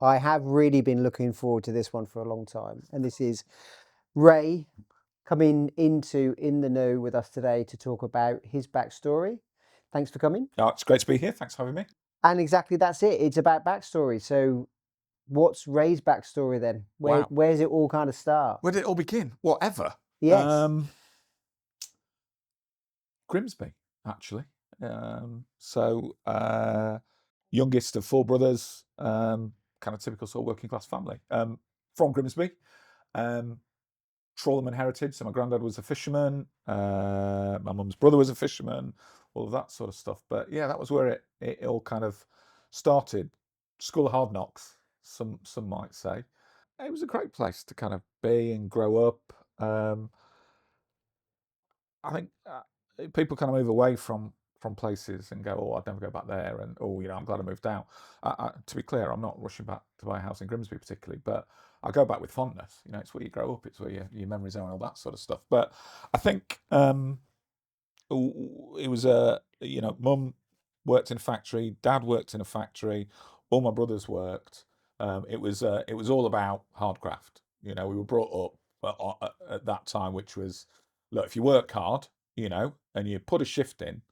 I have really been looking forward to this one for a long time. And this is Ray coming into In the Know with us today to talk about his backstory. Thanks for coming. Oh, it's great to be here. Thanks for having me. And exactly that's it. It's about backstory. So what's Ray's backstory then? Wow. Where's it all kind of start? Where did it all begin? Whatever. Yes. Grimsby, actually. Youngest of four brothers, kind of typical sort of working class family. From Grimsby. Trawlerman heritage. So my granddad was a fisherman. My mum's brother was a fisherman. All of that sort of stuff. But yeah, that was where it all kind of started. School of hard knocks, some might say. It was a great place to kind of be and grow up. I think people kind of move away from places and go, oh, I'd never go back there, and oh, I'm glad I moved out. To be clear, I'm not rushing back to buy a house in Grimsby particularly, but I go back with fondness. It's where you grow up, it's where your memories are and all that sort of stuff. But I think it was mum worked in a factory, dad worked in a factory, all my brothers worked. It was all about hard craft. We were brought up at that time, which was, look, if you work hard, and you put a shift in,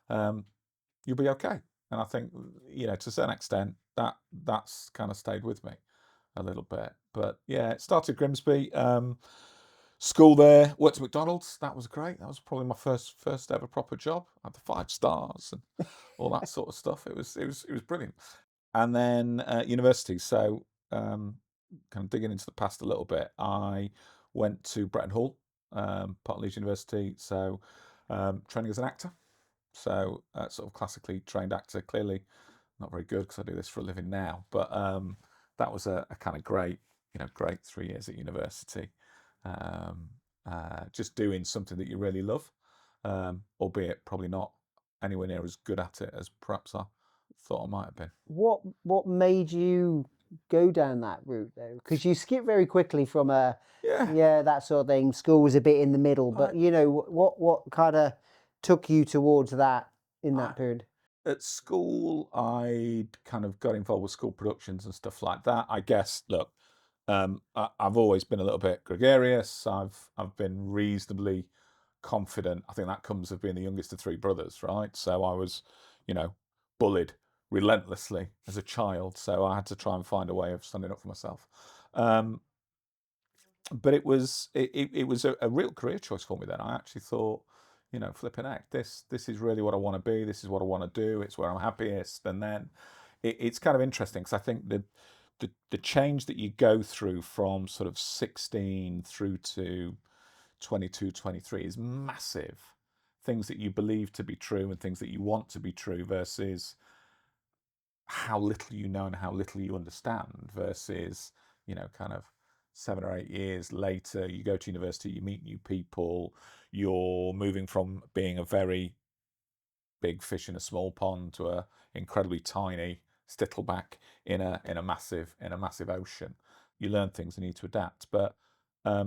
you'll be okay. And I think, to a certain extent, that's kind of stayed with me a little bit. But yeah, it started Grimsby. School there, worked at McDonald's. That was great. That was probably my first ever proper job. I had the 5 stars and all that sort of stuff. It was brilliant. And then university. So kind of digging into the past a little bit, I went to Bretton Hall, part of Leeds University. So training as an actor. So sort of classically trained actor. Clearly not very good because I do this for a living now. But that was a kind of great 3 years at university. Just doing something that you really love, albeit probably not anywhere near as good at it as perhaps I thought I might have been. What made you go down that route though? Because you skip very quickly from Yeah, that sort of thing. School was a bit in the middle, but what kind of took you towards that in that period? at school, I kind of got involved with school productions and stuff like that. I guess, look, I've always been a little bit gregarious. I've been reasonably confident. I think that comes of being the youngest of 3 brothers, right? So I was, bullied relentlessly as a child. So I had to try and find a way of standing up for myself. But it was a real career choice for me then. I actually thought, flipping heck, this is really what I want to be. This is what I want to do. It's where I'm happiest. And then it's kind of interesting because I think the change that you go through from sort of 16 through to 22, 23 is massive. Things that you believe to be true and things that you want to be true versus how little you know and how little you understand versus, kind of 7 or 8 years later, you go to university, you meet new people, you're moving from being a very big fish in a small pond to a incredibly tiny stittleback in a massive ocean. You learn things and need to adapt. But my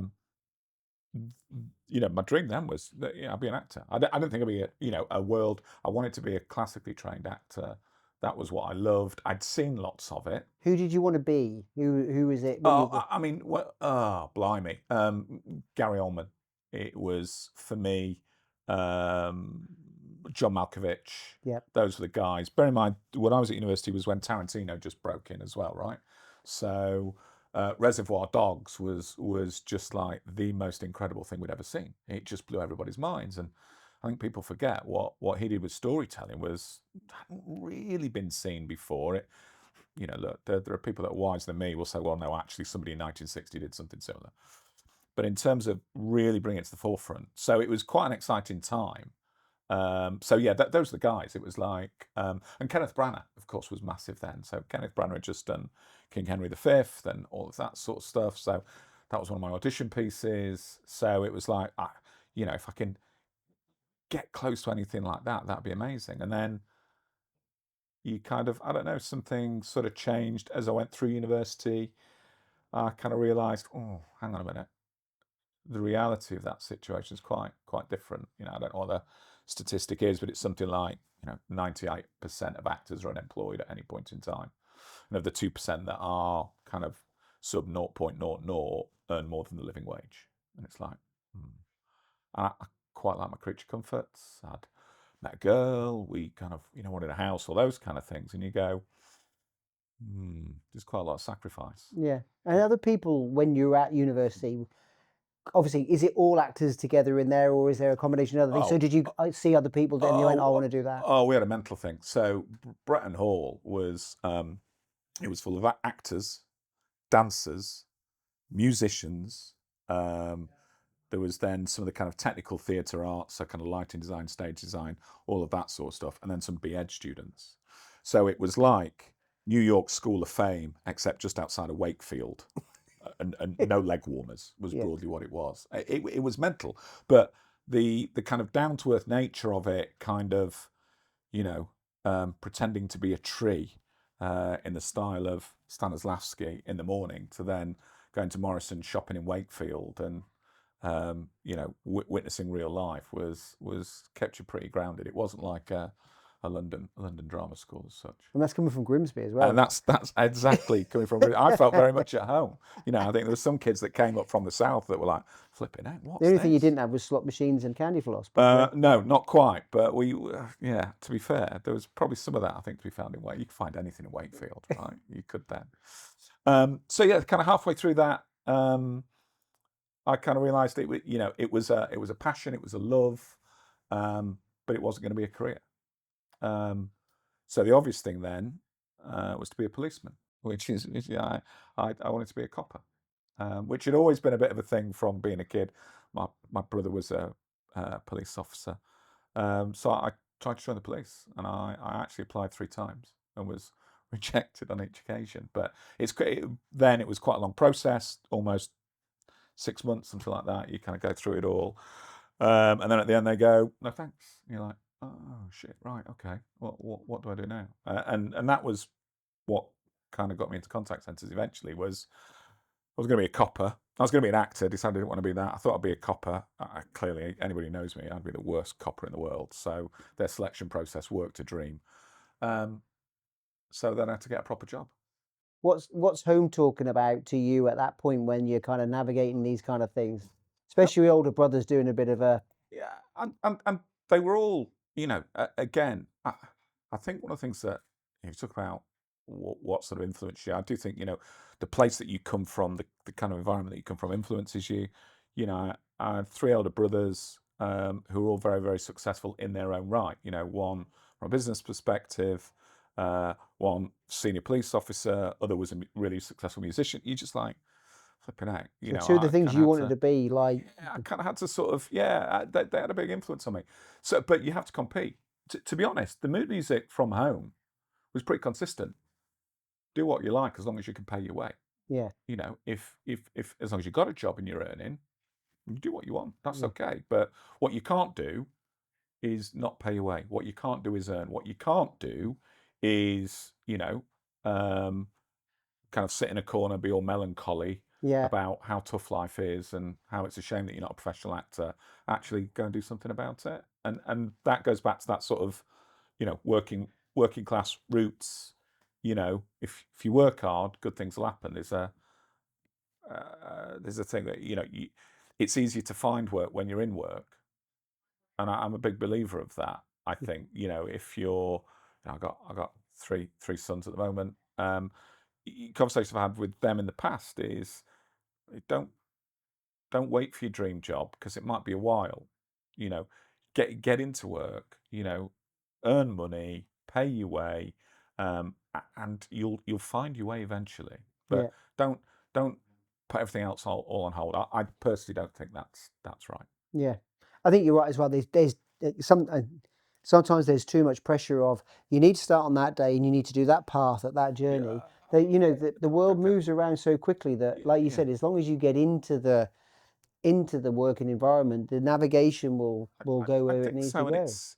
dream then was that I'd be an actor. I didn't think I'd be a world. I wanted to be a classically trained actor. That was what I loved. I'd seen lots of it. Who did you want to be? Who was it? I mean, blimey, Gary Oldman. It was for me. John Malkovich. Yep. Those were the guys. Bear in mind, when I was at university was when Tarantino just broke in as well, right? So Reservoir Dogs was just like the most incredible thing we'd ever seen. It just blew everybody's minds, and I think people forget what he did with storytelling hadn't really been seen before. Look, there are people that are wiser than me will say, well, no, actually, somebody in 1960 did something similar. But in terms of really bringing it to the forefront, so it was quite an exciting time. So yeah, those are the guys. It was like, and Kenneth Branagh, of course, was massive then. So Kenneth Branagh had just done King Henry V and all of that sort of stuff. So that was one of my audition pieces. So it was like, if I can get close to anything like that, that'd be amazing. And then you kind of, I don't know, something sort of changed as I went through university. I kind of realised, oh, hang on a minute. The reality of that situation is quite different. I don't know what the statistic is, but it's something like 98% of actors are unemployed at any point in time. And of the 2% that are kind of sub 0.00 earn more than the living wage. And it's like, I quite like my creature comforts. I'd met a girl, we kind of, wanted a house, all those kind of things. And you go, there's quite a lot of sacrifice. Yeah. And other people, when you're at university, obviously, is it all actors together in there, or is there a combination of other things? So did you see other people and you went, I want to do that? Oh, we had a mental thing. So Bretton Hall was, it was full of actors, dancers, musicians. There was then some of the kind of technical theatre arts, so kind of lighting design, stage design, all of that sort of stuff, and then some BEd students. So it was like New York School of Fame, except just outside of Wakefield, and no leg warmers was Yeah. broadly what it was. It was mental, but the kind of down to earth nature of it, kind of, pretending to be a tree in the style of Stanislavski in the morning, to then going to Morrison shopping in Wakefield and witnessing real life was kept you pretty grounded. It wasn't like a London drama school as such. And that's coming from Grimsby as well. And that's exactly coming from. I felt very much at home. I think there were some kids that came up from the south that were like, flipping out. What's The only this? thing you didn't have was slot machines and candy floss. But No, not quite. But we, to be fair, there was probably some of that, I think, to be found in Wakefield. You could find anything in Wakefield, right? You could then. So yeah, kind of halfway through that, I kind of realised it was a passion, it was a love, but it wasn't going to be a career. So the obvious thing then was to be a policeman, which is I wanted to be a copper, which had always been a bit of a thing from being a kid. My brother was a police officer, so I tried to join the police, and I actually applied 3 times and was rejected on each occasion. But then it was quite a long process, almost 6 months, something like that. You kind of go through it all, and then at the end they go, "No thanks." And you're like, "Oh shit, right, okay. What do I do now?" And that was what kind of got me into contact centres. Eventually, was I was going to be a copper. I was going to be an actor. Decided I didn't want to be that. I thought I'd be a copper. Clearly, anybody who knows me, I'd be the worst copper in the world. So their selection process worked a dream. So then I had to get a proper job. what's home talking about to you at that point when you're kind of navigating these kind of things, especially with older brothers doing a bit of a Yeah, and they were all, again, I think one of the things that you talk about what sort of influence you, I do think, the place that you come from, the kind of environment that you come from influences you. I had 3 elder brothers who were all very, very successful in their own right. One from a business perspective, one senior police officer, other was a really successful musician. You just like, flipping out. so two of the I things kind you of had wanted to. to be like. I kind of had to sort of, they had a big influence on me. So, but you have to compete. To be honest, the mood music from home was pretty consistent. Do what you like as long as you can pay your way. Yeah, If as long as you got a job and you're earning, you do what you want. That's yeah, okay. But what you can't do is not pay your way. What you can't do is earn. What you can't do is, kind of sit in a corner, be all melancholy yeah, about how tough life is and how it's a shame that you're not a professional actor. Actually, go and do something about it. And that goes back to that sort of, working class roots. If you work hard, good things will happen. There's a thing that it's easier to find work when you're in work, and I'm a big believer of that. I think if you're, I got three sons at the moment. Conversations I've had with them in the past is, don't wait for your dream job because it might be a while. Get into work. Earn money, pay your way, and you'll find your way eventually. yeah, But don't put everything else all on hold. I personally don't think that's right. yeah. I think you're right as well. There's sometimes there's too much pressure of you need to start on that day and you need to do that path at that journey. Yeah, That the world moves around so quickly that, like you yeah. said, as long as you get into the working environment, the navigation will go I where it think needs to so, and go. it's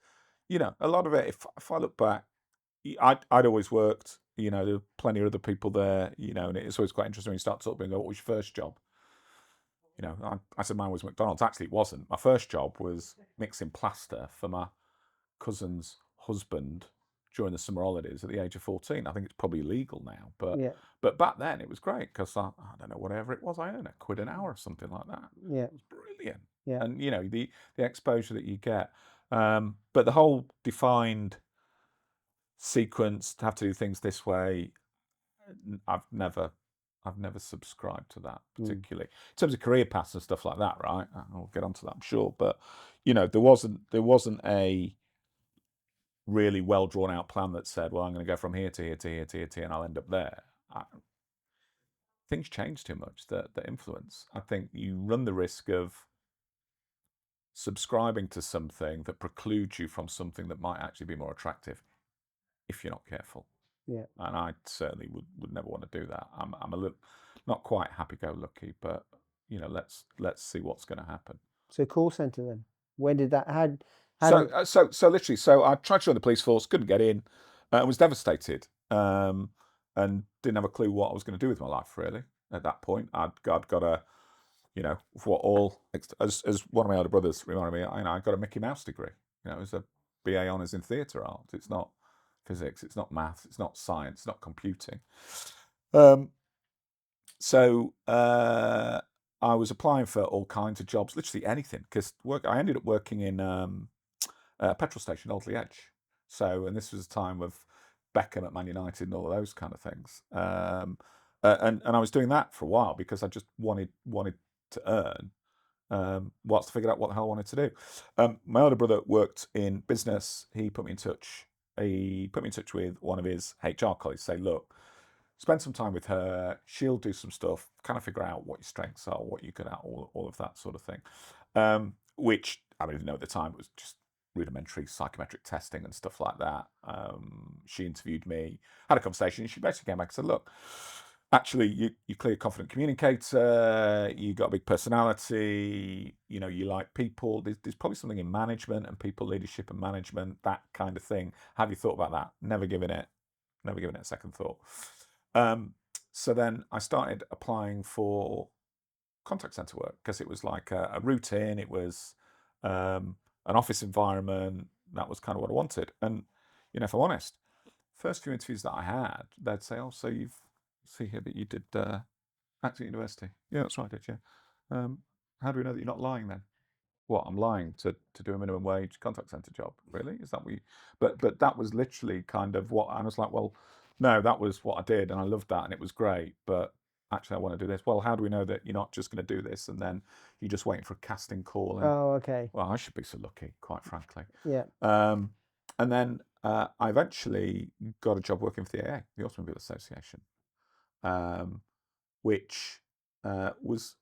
a lot of it. If I look back, I'd always worked. There were plenty of other people there. And it's always quite interesting when you start talking about what was your first job. I said mine was McDonald's. Actually, it wasn't. My first job was mixing plaster for my cousin's husband during the summer holidays at the age of 14. I think it's probably legal now, Yeah. but back then it was great because I don't know, whatever it was, I earned £1 an hour or something like that. Yeah. It was brilliant. Yeah. And the exposure that you get. But the whole defined sequence to have to do things this way, I've never subscribed to that particularly. In terms of career paths and stuff like that, right? I'll get onto that, I'm sure. But there wasn't a really well drawn out plan that said, well, I'm going to go from here to here to here to here to here, and I'll end up there. Things change too much that influence. I think you run the risk of subscribing to something that precludes you from something that might actually be more attractive if you're not careful. Yeah. And I certainly would never want to do that. I'm a little not quite happy-go-lucky, but let's see what's going to happen. So call center then. When did that? How So literally, I tried to join the police force, couldn't get in, was devastated, and didn't have a clue what I was going to do with my life really. At that point, I'd got a, as one of my older brothers reminded me, I got a Mickey Mouse degree. It was a BA honours in theatre art. It's not physics, it's not maths, it's not science, it's not computing. So I was applying for all kinds of jobs, literally anything, because I ended up working in a petrol station, Alderley Edge. So, and this was a time of Beckham at Man United and all of those kind of things. And I was doing that for a while because I just wanted to earn, whilst I figured out what the hell I wanted to do. My older brother worked in business. He put me in touch. He put me in touch with one of his HR colleagues. Say, look, spend some time with her. She'll do some stuff, kind of figure out what your strengths are, what you're good at, all of that sort of thing. Which I didn't know at the time. It was just rudimentary psychometric testing and stuff like that. She interviewed me, had a conversation. She basically came back and said, look, actually, you're clearly a confident communicator. You got a big personality. You like people. There's probably something in management and people leadership and management, that kind of thing. Have you thought about that? Never given it a second thought. So then I started applying for contact center work because it was like a routine. It was an office environment. That was kind of what I wanted. And if I'm honest, first few interviews that I had, they'd say, "Oh, so you've see here, but you did acting at university." Yeah, that's right, I did. Yeah. How do we know that you're not lying then? What, I'm lying to do a minimum wage contact center job? Really? Is that what you? But that was literally kind of what I was like. Well, no, that was what I did, and I loved that, and it was great. But actually, I want to do this. Well, how do we know that you're not just going to do this and then you're just waiting for a casting call? And Oh, okay. well, I should be so lucky, quite frankly. Yeah. And then I eventually got a job working for the AA, the Automobile Association, which was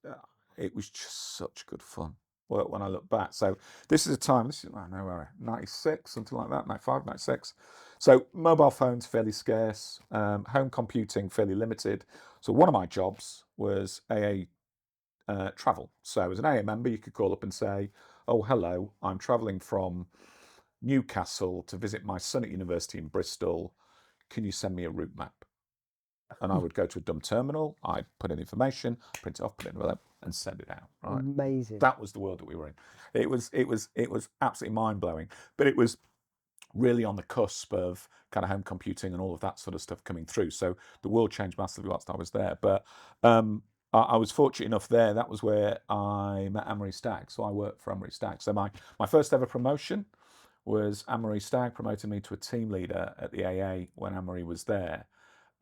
it was just such good fun when I look back. So this is a time, I don't know where, 96, something like that, 95, 96. So mobile phones fairly scarce, home computing fairly limited. So one of my jobs was AA travel. So as an AA member, you could call up and say, oh, hello, I'm traveling from Newcastle to visit my son at university in Bristol. Can you send me a route map? And I would go to a dumb terminal, I'd put in information, print it off, put it in an envelope, and send it out. Right? Amazing. That was the world that we were in. It was absolutely mind blowing. But it was really on the cusp of kind of home computing and all of that sort of stuff coming through. So the world changed massively whilst I was there. But I was fortunate enough there. That was where I met Anne-Marie Stagg. So I worked for Anne-Marie Stagg. So my first ever promotion was Anne-Marie Stagg promoted me to a team leader at the AA when Anne-Marie was there.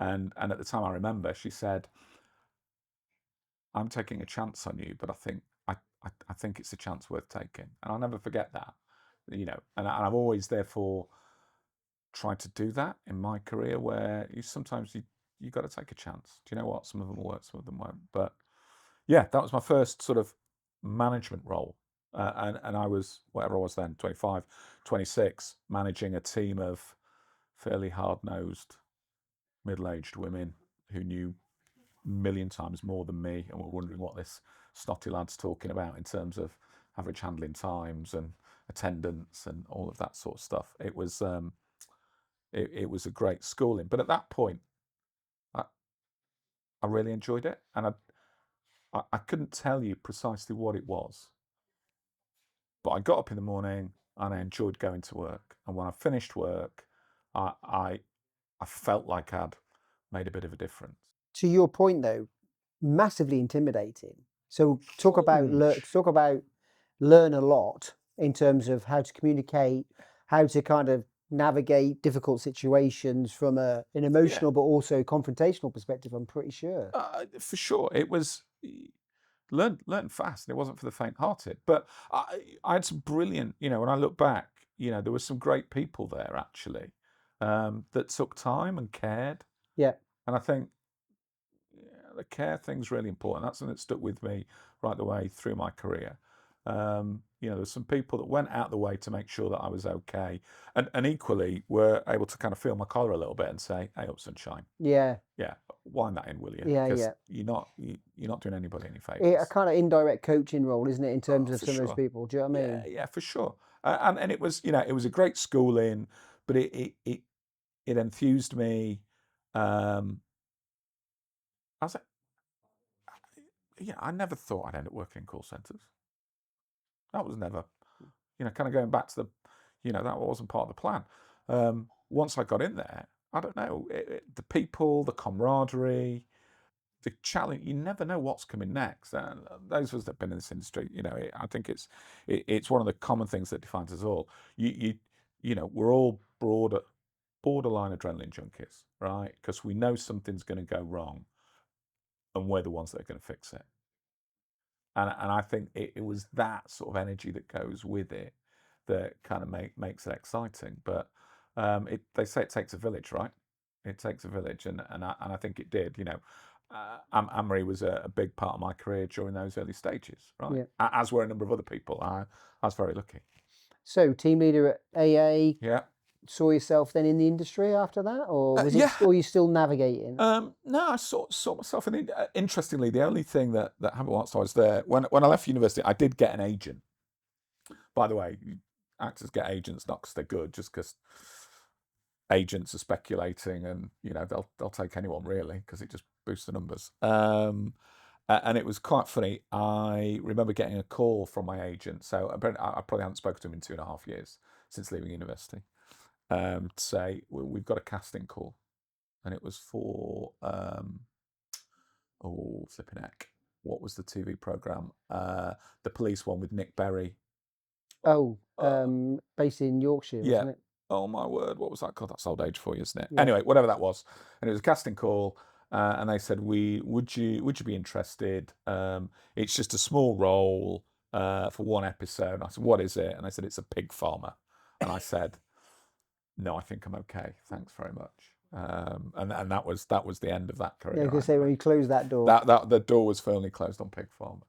And at the time, I remember she said, "I'm taking a chance on you, but I think it's a chance worth taking." And I'll never forget that, And I've always, therefore, tried to do that in my career, where sometimes you got to take a chance. Do you know what? Some of them will work, some of them won't. But yeah, that was my first sort of management role, and I was whatever I was then, 25, 26, managing a team of fairly hard-nosed, middle-aged women who knew a million times more than me and were wondering what this snotty lad's talking about in terms of average handling times and attendance and all of that sort of stuff. It was it was a great schooling, but at that point, I really enjoyed it, and I couldn't tell you precisely what it was, but I got up in the morning and I enjoyed going to work, and when I finished work, I felt like I'd made a bit of a difference. To your point though, massively intimidating. So talk about Huge. learn a lot in terms of how to communicate, how to kind of navigate difficult situations from an Yeah, emotional but also confrontational perspective, I'm pretty sure. for sure. It was learn fast, and it wasn't for the faint-hearted. But I had some brilliant, when I look back, there were some great people there actually, that took time and cared. Yeah. And I think, yeah, the care thing's really important. That's something that stuck with me right the way through my career. There's some people that went out the way to make sure that I was okay, and equally were able to kind of feel my collar a little bit and say, "Hey, up, sunshine. Yeah. Yeah, wind that in, will you? Yeah. Because Yeah. you're not doing anybody any A favors." kind of indirect coaching role, isn't it, in terms Oh, of for some of those sure. people? Do you know what I Yeah, mean? yeah, for sure. And it was, it was a great schooling, but it enthused me. Um, I was like, I never thought I'd end up working in call centers. That was never, kind of going back to that wasn't part of the plan. Once I got in there, I don't know, the people, the camaraderie, the challenge. You never know what's coming next. And those of us that've been in this industry, I think it's one of the common things that defines us all. We're all borderline adrenaline junkies, right? Because we know something's going to go wrong, and we're the ones that are going to fix it. And I think it was that sort of energy that goes with it that kind of makes it exciting. But they say it takes a village, right? It takes a village, and I think it did. Anne-Marie was a big part of my career during those early stages, right? Yeah. As were a number of other people. I was very lucky. So team leader at AA, Yeah. saw yourself then in the industry after that, or was it, Yeah. or you still navigating? No, I saw myself in it. Interestingly, the only thing that happened whilst I was there, when I left university, I did get an agent. By the way, actors get agents not because they're good, just because agents are speculating, and they'll take anyone really because it just boosts the numbers. And it was quite funny. I remember getting a call from my agent. So I probably haven't spoken to him in 2.5 years since leaving university. To say, we've got a casting call, and it was for flipping heck. What was the TV program? The police one with Nick Berry. Oh, Uh, based in Yorkshire, yeah. wasn't it? Oh my word, what was that called? That's old age for you, isn't it? Yeah. Anyway, whatever that was, and it was a casting call, and they said, would you be interested? It's just a small role for one episode." And I said, "What is it?" And they said, "It's a pig farmer." And I said, "No, I think I'm okay. Thanks very much." And that was the end of that Yeah, I was career. gonna say when you close that door. That the door was firmly closed on pig farmer.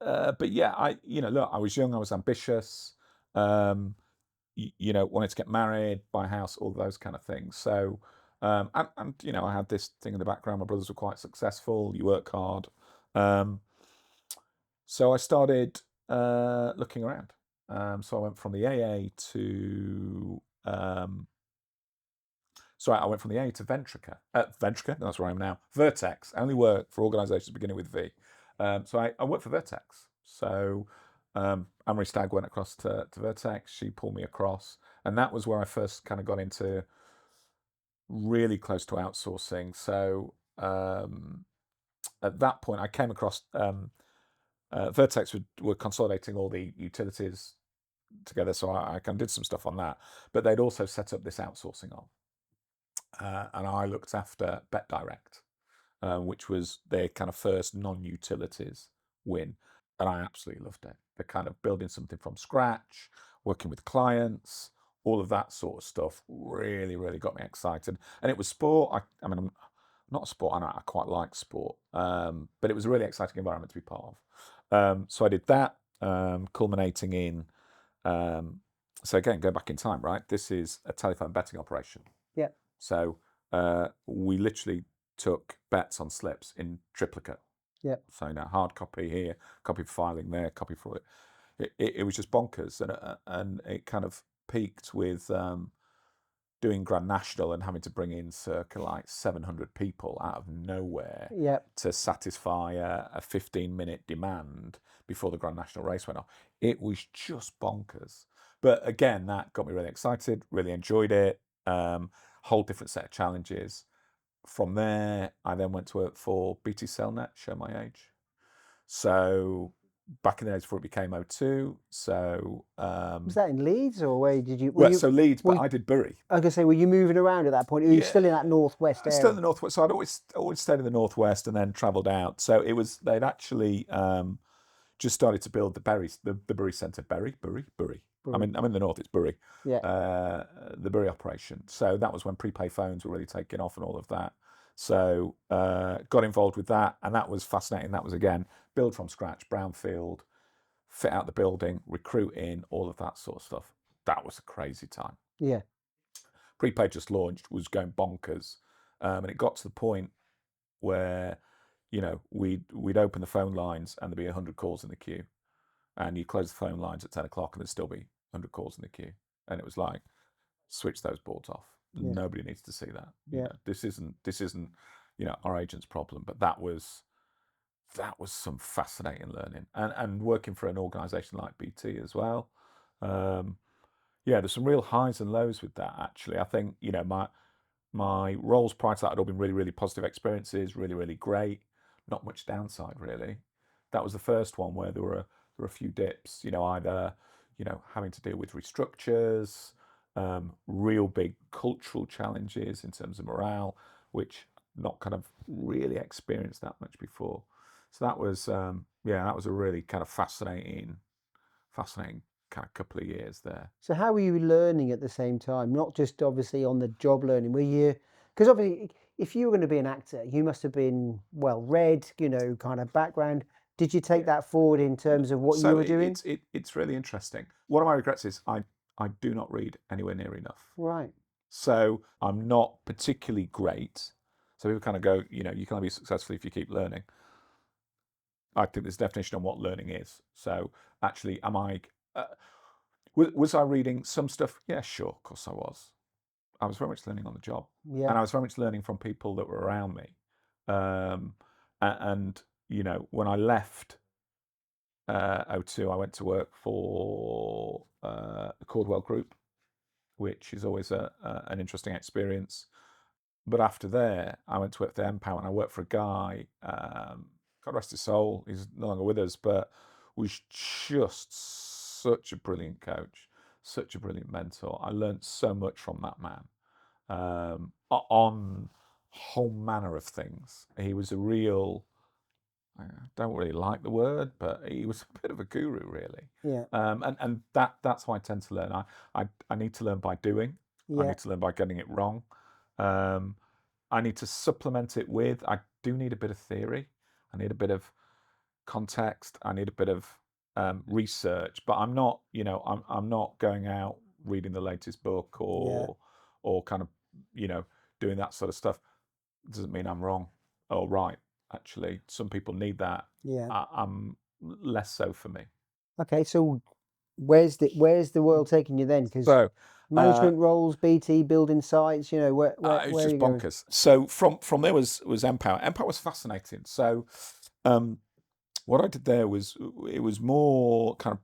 But yeah, look, I was young, I was ambitious. Wanted to get married, buy a house, all those kind of things. So, and I had this thing in the background. My brothers were quite successful. You work hard. So I started looking around. So I went from the AA to I went from the AA to Ventrica. Ventrica, that's where I am now. Vertex. I only work for organisations beginning with V. So I worked for Vertex. So Anne-Marie Stagg went across to Vertex. She pulled me across. And that was where I first kind of got into really close to outsourcing. So at that point, I came across Vertex were consolidating all the utilities together. So I kind of did some stuff on that. But they'd also set up this outsourcing arm. And I looked after Bet Direct, which was their kind of first non-utilities win, and I absolutely loved it. They're kind of building something from scratch, working with clients, all of that sort of stuff. Really, really got me excited. And it was sport. I mean, I'm not a sport. I quite like sport, but it was a really exciting environment to be part of. So I did that, culminating in. So again, go back in time, right? This is a telephone betting operation. Yeah. So we literally took bets on slips in triplicate. Yeah. So hard copy here, copy for filing there, copy for it. It was just bonkers, and it kind of peaked with doing Grand National and having to bring in circa like 700 people out of nowhere Yeah. to satisfy a 15-minute demand before the Grand National race went off. It was just bonkers. But again, that got me really excited, really enjoyed it. Whole different set of challenges. From there, I then went to work for BT Cellnet, show my age. So back in the days before it became O2. So Was that in Leeds, or where did you? well, so Leeds, but I did Bury. I was gonna say, were you moving around at that point? Or were you still in that northwest area? Still in the northwest. So I'd always stayed in the northwest and then travelled out. So it was they'd actually just started to build the Bury Centre. Bury. I'm in the north. It's Bury. Yeah. The Bury operation. So that was when prepaid phones were really taking off and all of that. So got involved with that, and that was fascinating. That was again build from scratch, brownfield, fit out the building, recruit in, all of that sort of stuff. That was a crazy time. Yeah. Prepaid just launched, was going bonkers, and it got to the point where, you know, we'd open the phone lines and there'd be 100 calls in the queue, and you close the phone lines at 10 o'clock and there'd still be 100 calls in the queue, and it was like, switch those boards off. Yeah. Nobody needs to see that. You Yeah. know, this isn't you know, our agent's problem. But that was some fascinating learning, and working for an organisation like BT as well. Yeah, there's some real highs and lows with that, actually. I think, you know, my roles prior to that had all been really, really positive experiences, really, really great. Not much downside, really. That was the first one where there were a few dips, you know, either, you know, having to deal with restructures, real big cultural challenges in terms of morale, which not kind of really experienced that much before. So that was, yeah, that was a really kind of fascinating kind of couple of years there. So how were you learning at the same time? Not just obviously on the job learning. Were you? Because obviously, if you were going to be an actor, you must have been well read, you know, kind of background. Did you take that forward in terms of what you So were doing? it's really interesting. One of my regrets is I do not read anywhere near enough. Right. So I'm not particularly great. So people kind of go, you know, you can only be successful if you keep learning. I think there's a definition on what learning is. So actually, am I? Was I reading some stuff? Yeah, sure, of course I was. I was very much learning on the job, Yeah. and I was very much learning from people that were around me. And you know, when I left O2, I went to work for the Cordwell Group, which is always an interesting experience. But after there, I went to work for Npower, and I worked for a guy, God rest his soul, he's no longer with us, but was just such a brilliant coach, such a brilliant mentor. I learned so much from that man, on whole manner of things. He was a real, I don't really like the word, but he was a bit of a guru, really. Yeah. And that's how I tend to learn. I need to learn by doing. I Yeah. need to learn by getting it wrong. I need to supplement it with, I do need a bit of theory. I need a bit of context. I need a bit of research, but I'm not, you know, I'm not going out reading the latest book Yeah. or kind of, you know, doing that sort of stuff. Doesn't mean I'm wrong or right. Actually, some people need that. Yeah. I'm less so for me. Okay. So where's the world taking you then? Because So management roles, BT, building sites, you know, where it where was are just you going? bonkers. So from there was Npower. Npower was fascinating. So what I did there was, it was more kind of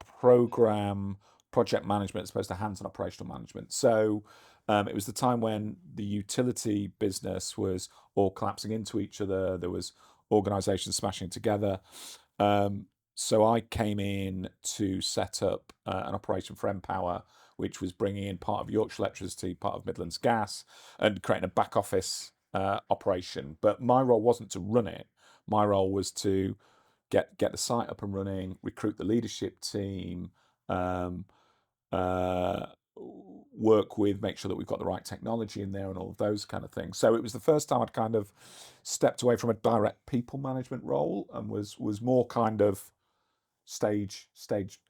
program project management as opposed to hands-on operational management. So it was the time when the utility business was all collapsing into each other. There was organisations smashing together. So I came in to set up an operation for Npower, which was bringing in part of Yorkshire Electricity, part of Midlands Gas, and creating a back office operation. But my role wasn't to run it. My role was to get the site up and running, recruit the leadership team, work with, make sure that we've got the right technology in there and all of those kind of things. So it was the first time I'd kind of stepped away from a direct people management role and was more kind of stage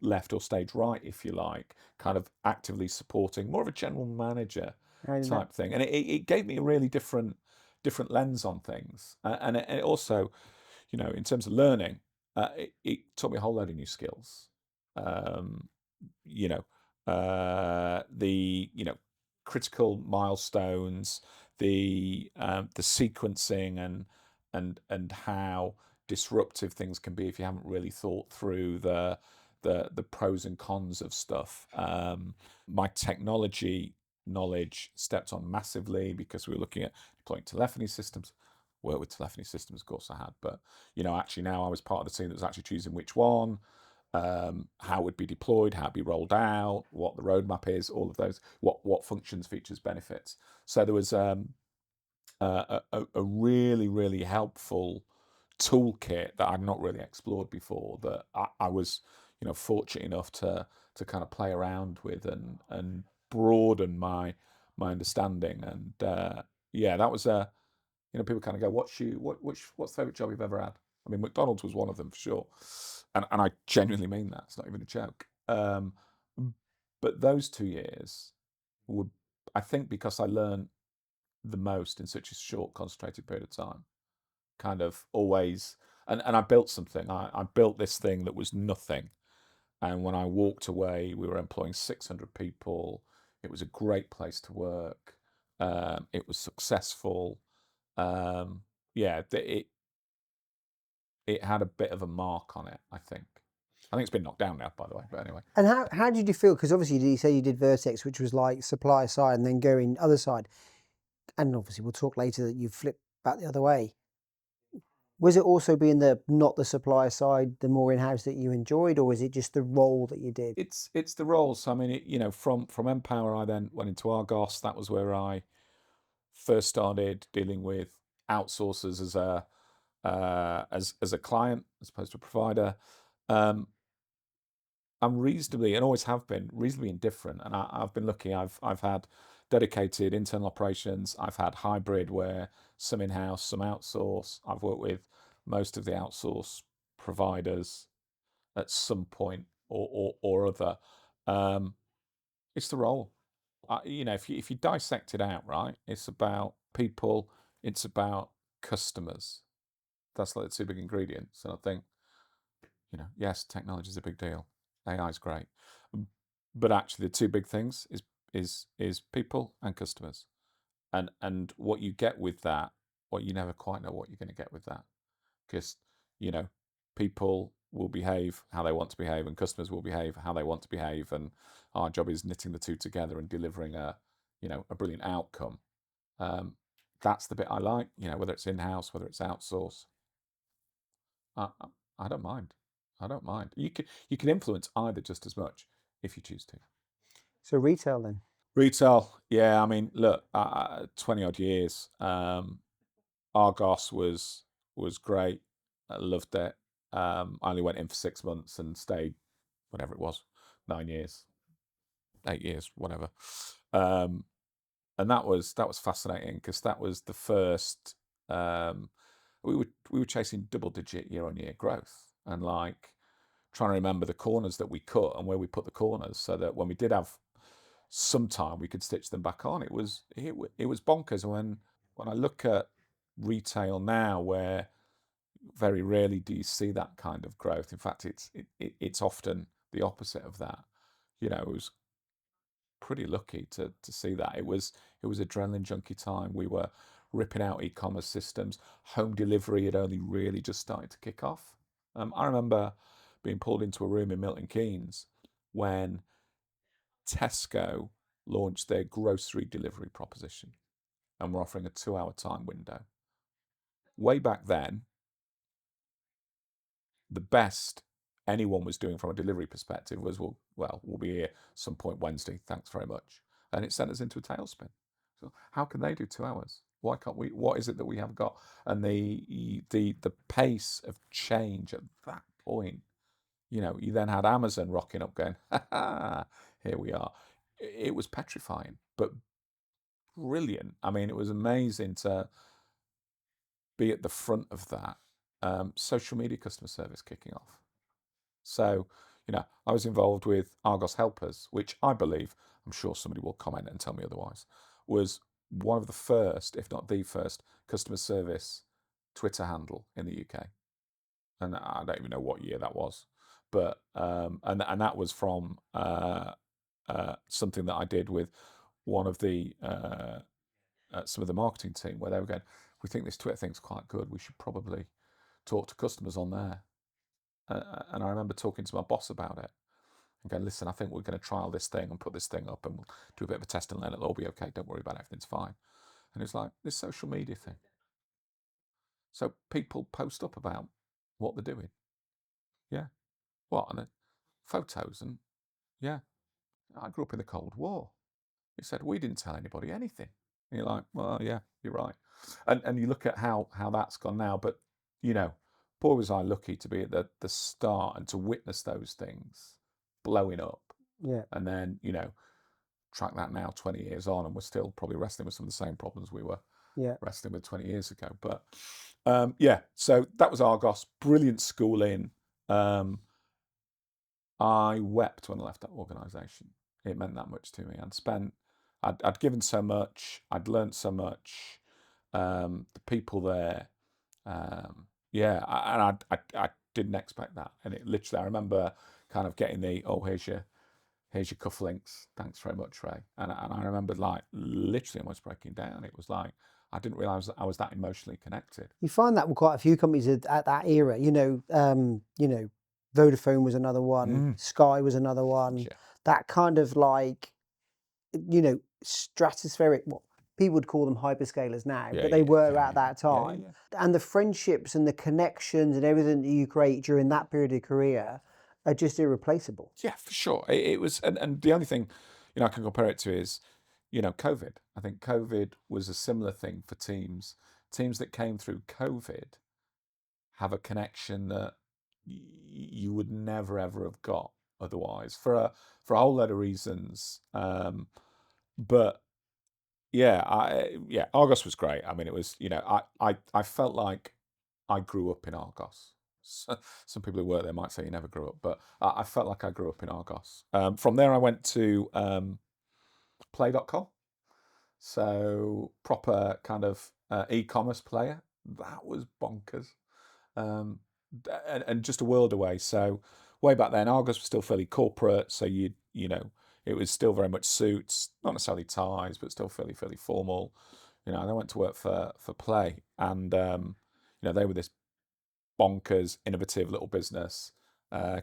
left or stage right, if you like, kind of actively supporting, more of a general manager And that, type thing. And it gave me a really different lens on things. And it also, you know, in terms of learning, it taught me a whole load of new skills. You know, you know, critical milestones, the sequencing, and how disruptive things can be if you haven't really thought through the pros and cons of stuff. My technology knowledge stepped on massively because we were looking at deploying telephony systems. Work with telephony systems, of course I had, but actually now I was part of the team that was actually choosing which one, how it would be deployed, how it'd be rolled out, what the roadmap is, all of those, what functions, features, benefits. So there was a really, really helpful toolkit that I'd not really explored before, that I was fortunate enough to kind of play around with and broaden my understanding. And yeah, that was a people kind of go, what's the favorite job you've ever had? I mean, McDonald's was one of them for sure, and I genuinely mean that. It's not even a joke. But those 2 years were, I think, because I learned the most in such a short, concentrated period of time. Kind of always, and I built something. I built this thing that was nothing, and when I walked away, we were employing 600 people. It was a great place to work. It was successful. Yeah, it had a bit of a mark on it, I think. I think it's been knocked down now, by the way, but anyway. And how did you feel? Because obviously you say you did Vertex, which was like supplier side, and then going other side. And obviously we'll talk later that you flipped back the other way. Was it also being not the supplier side, the more in-house that you enjoyed, or was it just the role that you did? It's the roles. So, I mean, from Npower, I then went into Argos. That was where I first started dealing with outsourcers as a client as opposed to a provider. I'm reasonably, and always have been, reasonably indifferent. And I've been lucky. I've had dedicated internal operations. I've had hybrid, where some in-house, some outsource. I've worked with most of the outsource providers at some point or other. It's the role. If you dissect it out, right, it's about people. It's about customers. That's like the two big ingredients. And I think, yes, technology is a big deal. AI is great, but actually the two big things is people and customers, and what you get with that, what you never quite know what you're going to get with that, because people will behave how they want to behave, and customers will behave how they want to behave, and our job is knitting the two together and delivering a brilliant outcome. That's the bit I like. Whether it's in-house, whether it's outsourced, I, I don't mind. I don't mind. You can influence either just as much if you choose to. So retail then. Retail, yeah. I mean, look, 20 odd years. Argos was great. I loved it. I only went in for 6 months and stayed, whatever it was, 9 years, 8 years, whatever. And that was fascinating, because that was the first. We were chasing double-digit year-on-year growth, and like trying to remember the corners that we cut and where we put the corners, so that when we did have some time, we could stitch them back on. It was bonkers. And when I look at retail now, where very rarely do you see that kind of growth. In fact, it's often the opposite of that. It was pretty lucky to see that. It was adrenaline junkie time. We were ripping out e-commerce systems. Home delivery had only really just started to kick off. I remember being pulled into a room in Milton Keynes when Tesco launched their grocery delivery proposition, and were offering a 2-hour time window. Way back then, the best anyone was doing from a delivery perspective was, we'll be here some point Wednesday, thanks very much. And it sent us into a tailspin. So how can they do 2 hours? Why can't we? What is it that we have got? And the pace of change at that point, you then had Amazon rocking up going, ha ha, here we are. It was petrifying, but brilliant. I mean, it was amazing to be at the front of that. Social media customer service kicking off. So, I was involved with Argos Helpers, which I believe, I'm sure somebody will comment and tell me otherwise, was one of the first, if not the first, customer service Twitter handle in the UK. And I don't even know what year that was, but and that was from something that I did with one of the some of the marketing team where they were going, we think this Twitter thing's quite good. We should probably talk to customers on there. And I remember talking to my boss about it and going, listen, I think we're going to trial this thing and put this thing up and we'll do a bit of a test and learn. It'll all be okay. Don't worry about it. Everything's fine. And it's like this social media thing. So people post up about what they're doing. Yeah. What? And photos. And yeah, I grew up in the Cold War. He said, we didn't tell anybody anything. And you're like, well, yeah, you're right. And you look at how that's gone now. But, you know, boy, was I lucky to be at the start and to witness those things blowing up. Yeah. And then, you know, track that now 20 years on, and we're still probably wrestling with some of the same problems we were wrestling with 20 years ago. But yeah, so that was Argos. Brilliant schooling. I wept when I left that organisation. It meant that much to me. I'd given so much. I'd learnt so much. The people there, yeah, and I didn't expect that. And it literally, I remember kind of getting here's your cufflinks. Thanks very much, Ray. And I remembered like literally almost breaking down. It was like I didn't realise that I was that emotionally connected. You find that with quite a few companies at that era. You know, Vodafone was another one. Sky was another one. Yeah. That kind of like, you know, stratospheric. What people would call them hyperscalers now, but they were at that time. And the friendships and the connections and everything that you create during that period of your career are just irreplaceable. Yeah, for sure. It was, and the only thing, you know, I can compare it to is, you know, COVID. I think COVID was a similar thing for teams. Teams that came through COVID have a connection that you would never ever have got otherwise for a whole lot of reasons. But yeah, Argos was great. I mean, it was, you know, I felt like I grew up in Argos. So, some people who work there might say you never grew up, but I felt like I grew up in Argos. From there, I went to play.com. So proper kind of e-commerce player. That was bonkers. And just a world away. So way back then, Argos was still fairly corporate. So you know, it was still very much suits, not necessarily ties, but still fairly formal. You know, and I went to work for Play, and you know, they were this bonkers, innovative little business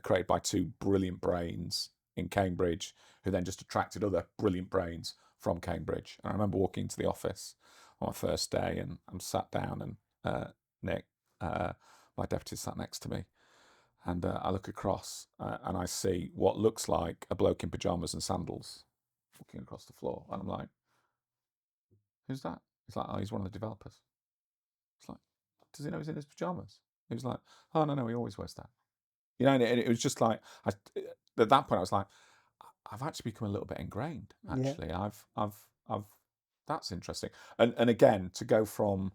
created by two brilliant brains in Cambridge, who then just attracted other brilliant brains from Cambridge. And I remember walking into the office on my first day, and I'm sat down, and Nick, my deputy, sat next to me, and I look across and I see what looks like a bloke in pajamas and sandals walking across the floor, and I'm like, "Who's that?" He's like, "Oh, he's one of the developers." It's like, does he know he's in his pajamas? He was like, "Oh no, he always wears that." You know, and it was just like, at that point I was like, I've actually become a little bit ingrained. Actually, I've that's interesting. And again, to go from,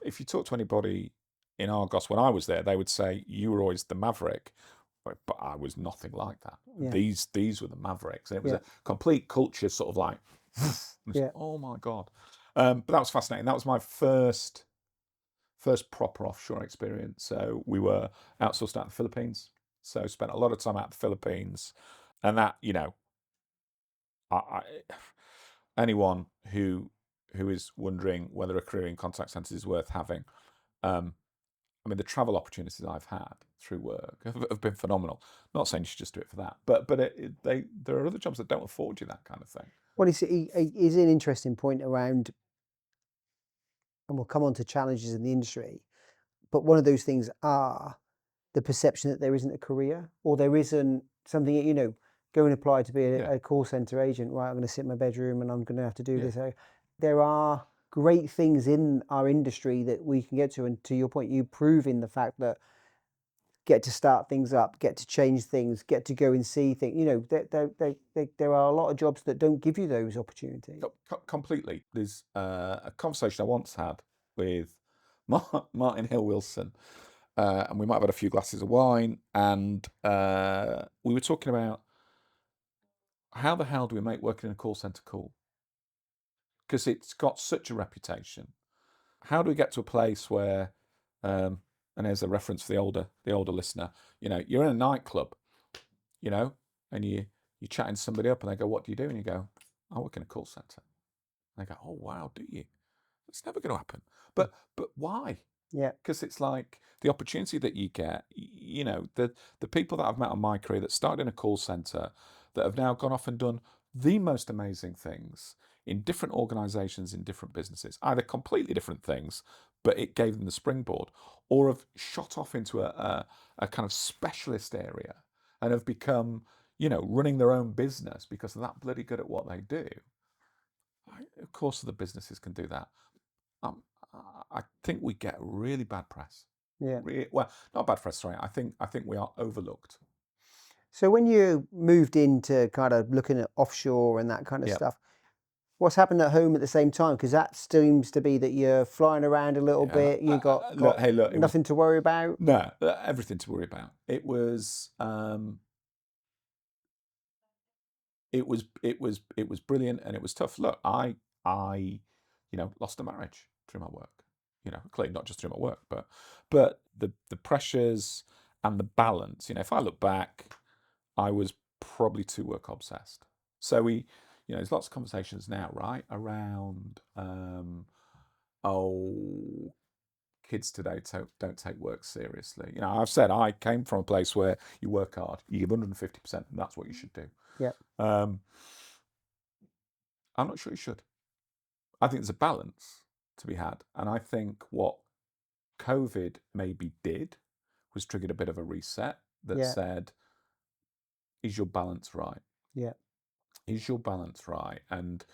if you talk to anybody in Argos when I was there, they would say you were always the maverick, but I was nothing like that. These were the mavericks, and it was a complete culture sort of like, oh my god. But that was fascinating. That was my first proper offshore experience. So we were outsourced out of the Philippines. So spent a lot of time out of the Philippines, and that, you know, anyone who is wondering whether a career in contact centers is worth having, I mean, the travel opportunities I've had through work have been phenomenal. Not saying you should just do it for that, but there are other jobs that don't afford you that kind of thing. Well, it's an interesting point around, and we'll come on to challenges in the industry, but one of those things are the perception that there isn't a career, or there isn't something, you know, go and apply to be a call center agent. Right, I'm going to sit in my bedroom and I'm going to have to do this. There are great things in our industry that we can get to, and to your point, you prove in the fact that get to start things up, get to change things, get to go and see things. You know, there are a lot of jobs that don't give you those opportunities. Completely. There's a conversation I once had with Martin Hill Wilson, and we might have had a few glasses of wine, and we were talking about how the hell do we make working in a call centre cool? Because it's got such a reputation. How do we get to a place where, and there's a reference for the older listener, you know, you're in a nightclub, you know, and you're chatting somebody up, and they go, "What do you do?" And you go, I work in a call center. They go, oh wow, do you? It's never going to happen. But why? Yeah. Because it's like the opportunity that you get, the people that I've met on my career that started in a call center that have now gone off and done the most amazing things in different organizations, in different businesses, either completely different things, but it gave them the springboard, or have shot off into a kind of specialist area and have become, running their own business because they're that bloody good at what they do. Of course, the businesses can do that. I think we get really bad press. Yeah. Well, not bad press. Sorry, I think we are overlooked. So when you moved into kind of looking at offshore and that kind of Yeah, stuff, what's happened at home at the same time? Because that seems to be that you're flying around a little yeah. bit. You Look, hey, look. It was nothing to worry about. no everything to worry about. It was brilliant and it was tough. Look, I lost a marriage through my work. Clearly not just through my work, but the pressures and the balance. If I look back, I was probably too work obsessed. So there's lots of conversations now, right, around oh, kids today don't take work seriously. I've said I came from a place where you work hard, you give 150%, and that's what you should do. Yeah. Um, I'm not sure you should. I think there's a balance to be had. And I think what COVID maybe did was triggered a bit of a reset that Yeah. said, is your balance right? Yeah. Is your balance right? And,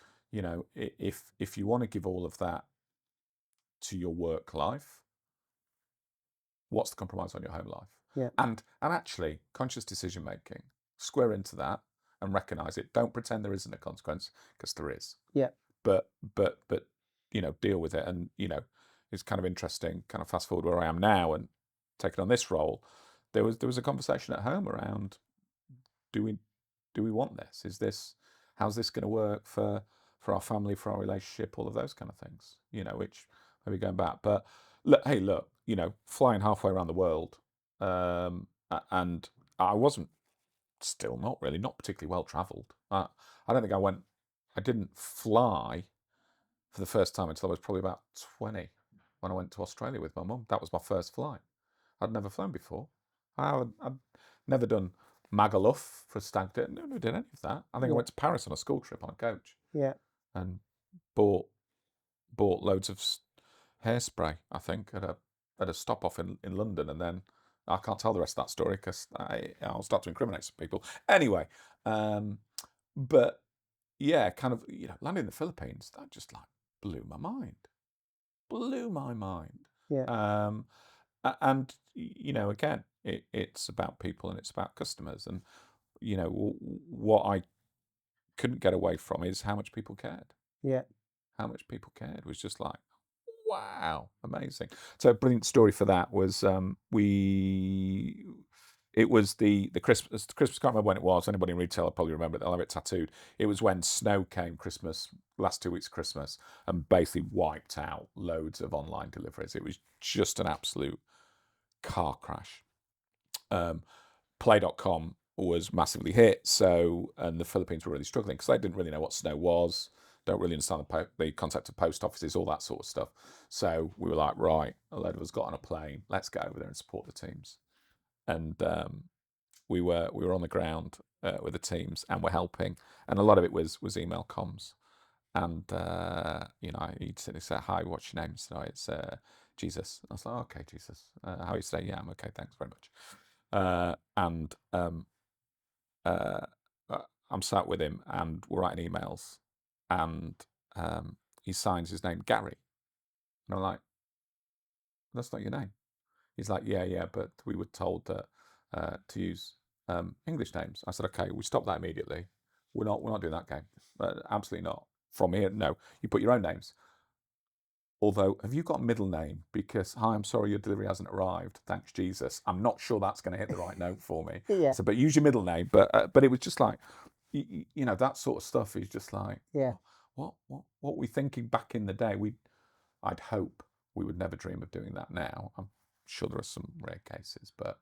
if you want to give all of that to your work life, what's the compromise on your home life? Yeah. And actually, conscious decision making, square into that and recognize it. Don't pretend there isn't a consequence, because there is. Yeah. But deal with it. And it's kind of interesting, kind of fast forward where I am now and taking on this role. There was a conversation at home around, do we want this? How's this going to work for our family, for our relationship, all of those kind of things, which maybe going back. But look, flying halfway around the world, and I wasn't, still not particularly well traveled. I don't think I didn't fly for the first time until I was probably about 20, when I went to Australia with my mum. That was my first flight. I'd never flown before. I'd never done Magaluf for stag do. Never did any of that. I think I Yeah. went to Paris on a school trip on a coach Yeah. and bought loads of hairspray, I think, at a stop off in London, and then I can't tell the rest of that story because I'll start to incriminate some people. Anyway, but yeah, kind of landing in the Philippines, that just like blew my mind. Yeah. And again, it's about people and it's about customers, and what I couldn't get away from is how much people cared. Yeah. How much people cared was just like, wow, amazing. So a brilliant story for that was it was the Christmas, can't remember when it was. Anybody in retail will probably remember it. They'll have it tattooed. It was when snow came Christmas, last 2 weeks of Christmas, and basically wiped out loads of online deliveries. It was just an absolute car crash. Play.com was massively hit, and the Philippines were really struggling because they didn't really know what snow was, don't really understand the concept of post offices, all that sort of stuff. So we were like, right, a load of us got on a plane, let's go over there and support the teams. And we were on the ground with the teams, and we're helping, and a lot of it was email comms. And he'd sit and say, hi, what's your name? So it's Jesus. I was like, okay, Jesus, how are you today? Yeah, I'm okay, thanks very much. And I'm sat with him and we're writing emails, and he signs his name Gary, and I'm like, that's not your name. He's like, yeah, but we were told that to use English names. I said, okay, we stop that immediately. We're not doing that game. Absolutely not. From here, no. You put your own names. Although, have you got a middle name? Because, hi, I'm sorry your delivery hasn't arrived. Thanks, Jesus. I'm not sure that's going to hit the right note for me. Yeah. So, but use your middle name. But it was just like, that sort of stuff is just like, Yeah. what we thinking back in the day? I'd hope we would never dream of doing that now. I'm sure there are some rare cases, but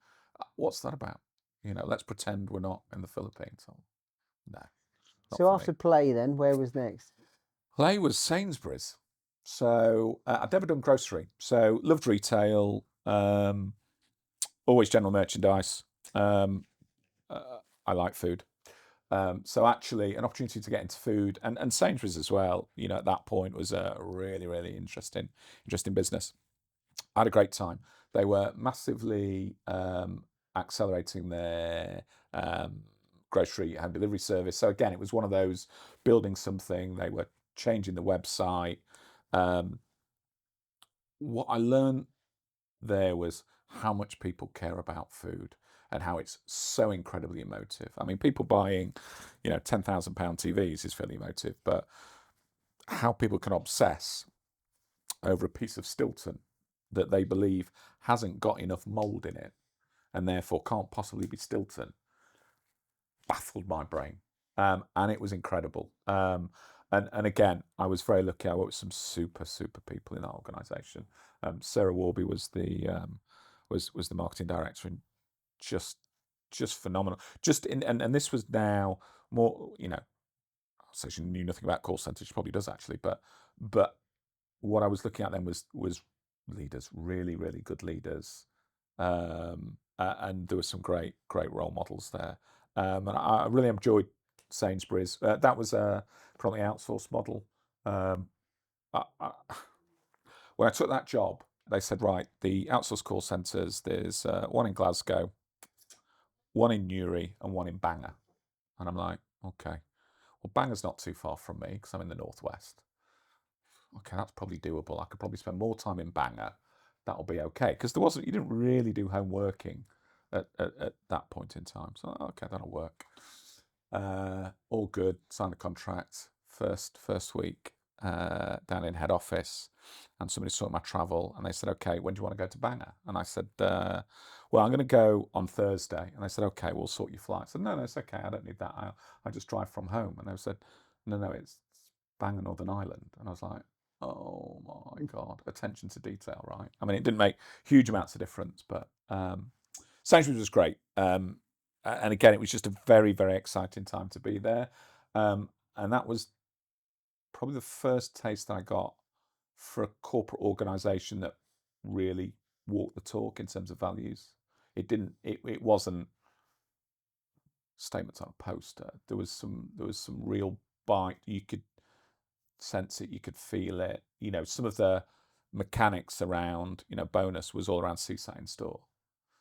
what's that about? Let's pretend we're not in the Philippines. No. Not So for after me. Play, then where was next? Play was Sainsbury's. So I'd never done grocery. So loved retail, always general merchandise. Um, I like food. So actually, an opportunity to get into food and Sainsbury's as well. At that point was a really really interesting business. I had a great time. They were massively accelerating their grocery home delivery service. So again, it was one of those building something. They were changing the website. Um, what I learned there was how much people care about food and how it's so incredibly emotive. I mean, people buying, £10,000 TVs is fairly emotive, but how people can obsess over a piece of Stilton that they believe hasn't got enough mould in it and therefore can't possibly be Stilton baffled my brain. And it was incredible. And again, I was very lucky. I worked with some super people in that organisation. Sarah Warby was the was the marketing director, and just phenomenal. And this was now more, so she knew nothing about call centres. She probably does actually, but what I was looking at then was leaders, really really good leaders, and there were some great role models there. And I really enjoyed Sainsbury's. That was a probably outsourced model. Um, when I took that job, they said, right, the outsourced call centres, there's one in Glasgow, one in Newry, and one in Bangor. And I'm like, okay, well, Bangor's not too far from me because I'm in the northwest. Okay, that's probably doable. I could probably spend more time in Bangor. That'll be okay. Because you didn't really do home working at that point in time. So, okay, that'll work. All good. Signed the contract. First week down in head office, and somebody saw my travel, and they said, okay, when do you want to go to Bangor? And I said, well, I'm going to go on Thursday. And they said, okay, we'll sort your flight. I said, no, it's okay. I don't need that. I just drive from home. And they said, no, it's Bangor, Northern Ireland. And I was like, oh my God, attention to detail, right? I mean, it didn't make huge amounts of difference, but Sainsbury's was great. And again, it was just a very, very exciting time to be there. And that was probably the first taste that I got for a corporate organisation that really walked the talk in terms of values. It wasn't statements on a poster. There was some real bite. You could sense it, you could feel it. Some of the mechanics around, bonus was all around CSAT in store.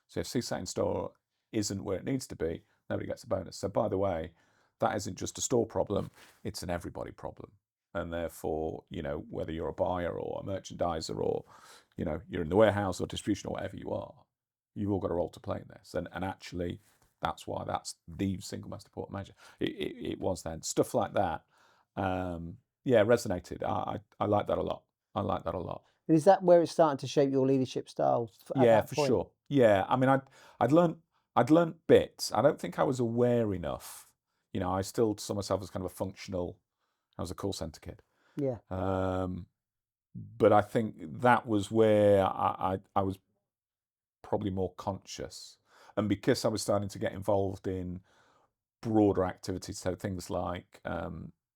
So if CSAT in store isn't where it needs to be, nobody gets a bonus. So by the way, that isn't just a store problem, it's an everybody problem. And therefore, whether you're a buyer or a merchandiser or, you're in the warehouse or distribution or whatever you are, you've all got a role to play in this. And actually, that's why that's the single most important measure. It was then. Stuff like that, resonated. I like that a lot. I like that a lot. And is that where it started to shape your leadership style at Yeah, that for point? sure. Yeah, I mean, I'd learned bits. I don't think I was aware enough. I still saw myself as kind of a functional. I was a call center kid. Yeah. But I think that was where I was probably more conscious, and because I was starting to get involved in broader activities, so things like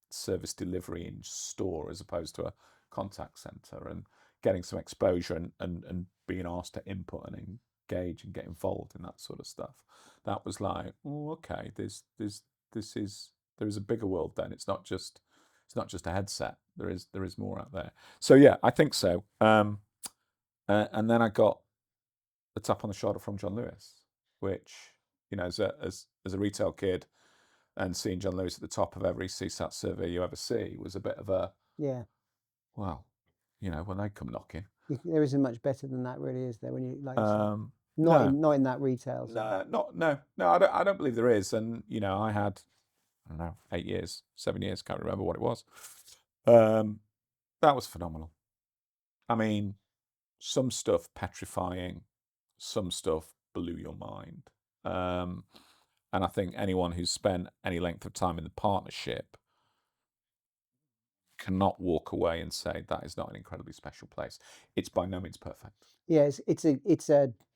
service delivery in store as opposed to a contact center, and getting some exposure and being asked to input and engage and get involved in that sort of stuff. That was like, oh, okay, there is a bigger world then. It's not just a headset. There is more out there. So yeah, I think so. And then I got the tap on the shoulder from John Lewis, which as a retail kid, and seeing John Lewis at the top of every CSAT survey you ever see was a bit of a, Yeah. well, when they come knocking. There isn't much better than that, really, is there? When you like, not No, in that retail. no. I don't believe there is. And I had, I don't know, 8 years, 7 years, can't remember what it was. That was phenomenal. I mean, some stuff petrifying, some stuff blew your mind. And I think anyone who's spent any length of time in the partnership cannot walk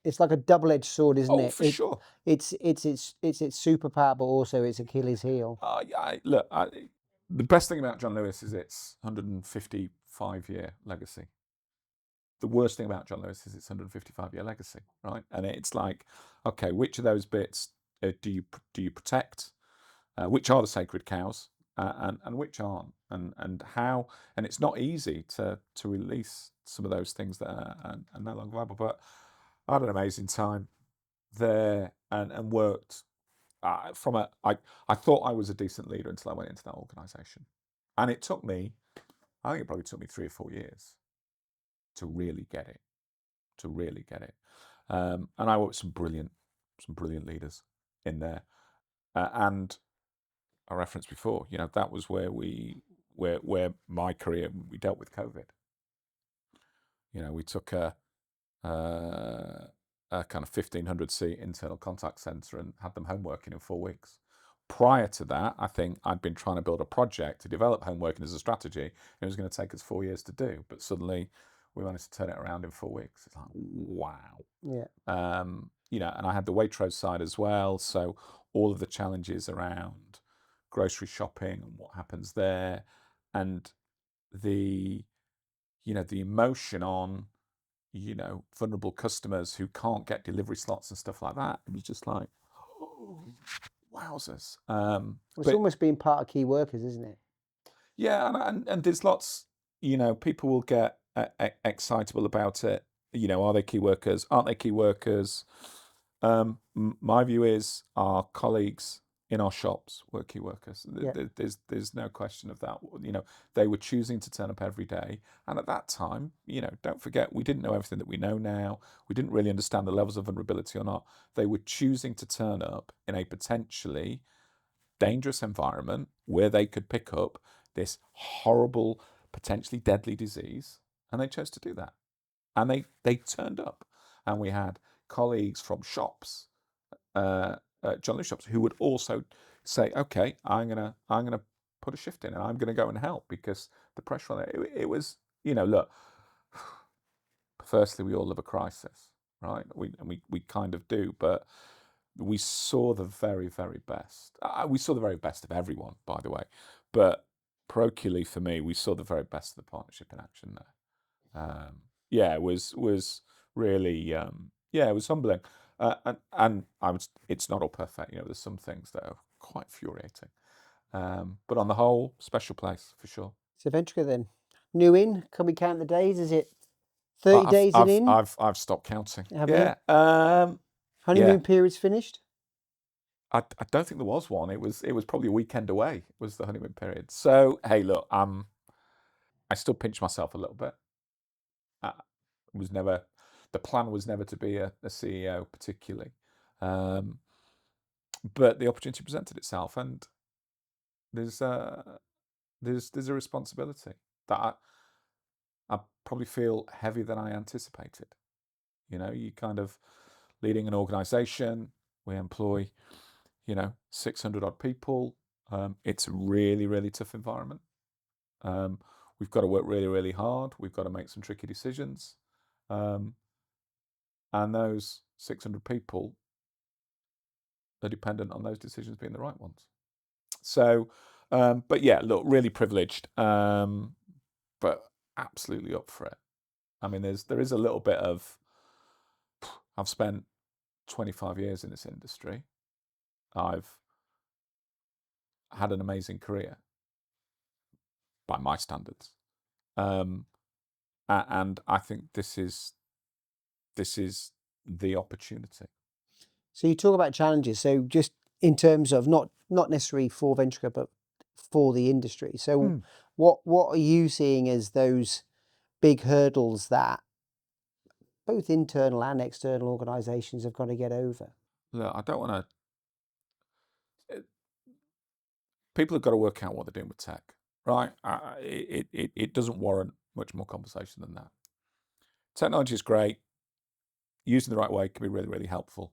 It's like a double-edged sword, isn't Oh, it? for sure. It's its superpower, but also its Achilles heel. Look, the best thing about John Lewis is its 155-year legacy. The worst thing about John Lewis is its 155-year legacy, right? And it's like, okay, which of those bits do you protect? Which are the sacred cows, and which aren't? And how? And it's not easy to release some of those things that are no longer viable. But I had an amazing time there, and worked from a. I thought I was a decent leader until I went into that organisation, and it took me. I think it probably took me 3 or 4 years to really get it. And I worked with some brilliant leaders in there, and I referenced before. That was where my career, we dealt with COVID. We took a kind of 1,500 seat internal contact center and had them home working in 4 weeks. Prior to that, I think I'd been trying to build a project to develop home working as a strategy. It was going to take us 4 years to do, but suddenly we managed to turn it around in 4 weeks. It's like, wow. Yeah. And I had the Waitrose side as well. So all of the challenges around grocery shopping and what happens there, and the emotion on vulnerable customers who can't get delivery slots and stuff like that. It was just like, oh, wowzers. It's But almost being part of key workers, isn't it? yeah, and there's lots. People will get excitable about it. Are they key workers? Aren't they key workers? My view is our colleagues in our shops were key workers. Yeah. There's no question of that. They were choosing to turn up every day, and at that time, don't forget, we didn't know everything that we know now. We didn't really understand the levels of vulnerability or not. They were choosing to turn up in a potentially dangerous environment where they could pick up this horrible, potentially deadly disease, and they chose to do that. And they turned up, and we had colleagues from shops, John Lewis shops, who would also say, "Okay, I'm gonna put a shift in, and I'm gonna go and help because the pressure on it was, look. Firstly, we all love a crisis, right? We kind of do, but we saw the very, very best. We saw the very best of everyone, by the way, but parochially for me, we saw the very best of the partnership in action there. Yeah, it was really, it was humbling. And it's not all perfect. There's some things that are quite infuriating. But on the whole, special place for sure. So Ventrica then. New in? Can we count the days? Is it 30 I've days in? I've stopped counting. Have you? Yeah. Honeymoon period's finished? I don't think there was one. It was probably a weekend away. Was the honeymoon period. So hey, look, I still pinch myself a little bit. The plan was never to be a CEO particularly, but the opportunity presented itself, and there's a responsibility that I probably feel heavier than I anticipated. You kind of leading an organization. We employ 600 odd people. It's a really, really tough environment. We've got to work really, really hard. We've got to make some tricky decisions. And those 600 people are dependent on those decisions being the right ones. So, but yeah, look, really privileged, but absolutely up for it. I mean, there is a little bit of, I've spent 25 years in this industry. I've had an amazing career by my standards. And I think this is the opportunity. So you talk about challenges. So just in terms of not necessarily for Ventrica, but for the industry. So what are you seeing as those big hurdles that both internal and external organisations have got to get over? Look, I don't want to. People have got to work out what they're doing with tech, right? It doesn't warrant much more conversation than that. Technology is great. Using the right way can be really, really helpful.